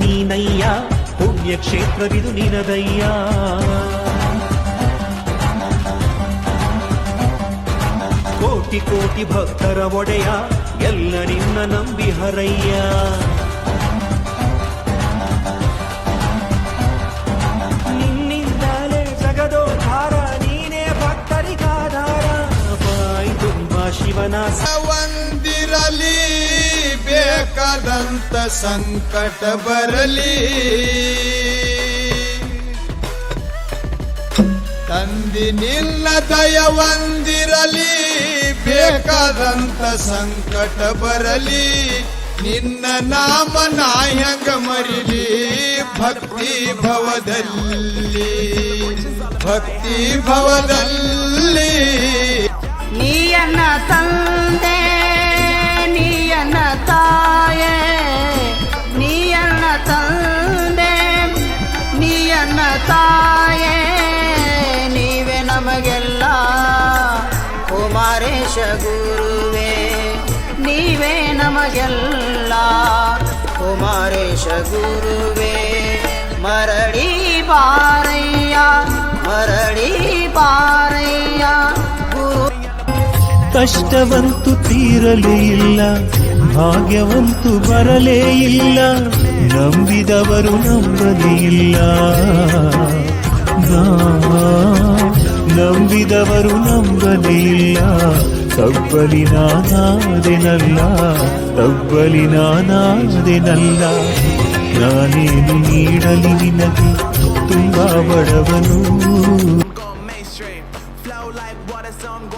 ನೀನಯ್ಯ, ಪುಣ್ಯಕ್ಷೇತ್ರವಿದು ನಿನದಯ್ಯ. ಕೋಟಿ ಕೋಟಿ ಭಕ್ತರ ಒಡೆಯ, ಎಲ್ಲ ನಿನ್ನ ನಂಬಿ ಹರಯ್ಯ. ನಿನ್ನಿಂದಲೇ ಜಗದೋದ್ಧಾರ, ನೀನೇ ಭಕ್ತರಿಗಾಧಾರ. ಬಾಯಿ ತುಂಬ ಶಿವನ ಒಂದಿರಲಿ, ಬೇಕಾದಂತ ಸಂಕಟ ಬರಲಿ. ತಂದಿ ನಿನ್ನ ದಯ ಒಂದಿರಲಿ, ಬೇಕಾದಂತ ಸಂಕಟ ಬರಲಿ. ನಿನ್ನ ನಾಮ ನಾಯಕ ಮರಿಲಿ, ಭಕ್ತಿ ಭವದಲ್ಲಿ, ಭಕ್ತಿ ಭವದಲ್ಲಿ. ನೀಯನ್ನ ತಂದೆ, ನೀಯನ್ನ ತಾಯೇ, ನೀಯನ್ನ ತಂದೆ, ನೀಯನ್ನ ತಾಯೇ, ನೀವೇ ನಮಗೆಲ್ಲ. ಕುಮಾರೇಶ ಗುರುವೇ ನೀವೇ ನಮಗೆಲ್ಲ. ಕುಮಾರೇಶ ಗುರುವೇ ಮರಳಿ ಬಾರಯ್ಯ, ಮರಳಿ ಬಾರಯ್ಯ. ಕಷ್ಟವಂತೂ ತೀರಲೇ ಇಲ್ಲ, ಭಾಗ್ಯವಂತೂ ಬರಲೇ ಇಲ್ಲ. ನಂಬಿದವರು ನಂಬಲೇ ಇಲ್ಲ, ನಂಬಿದವರು ನಂಬಲೇ ಇಲ್ಲ. ತಬ್ಬಲಿ ನಾನಾದೆನಲ್ಲ, ತಬ್ಬಲಿ ನಾನಾದೆನಲ್ಲ. ನಾನೇನು ನೀಡಲಿ ನಿನಗೆ, ತುಂಬ ಬಡವನು.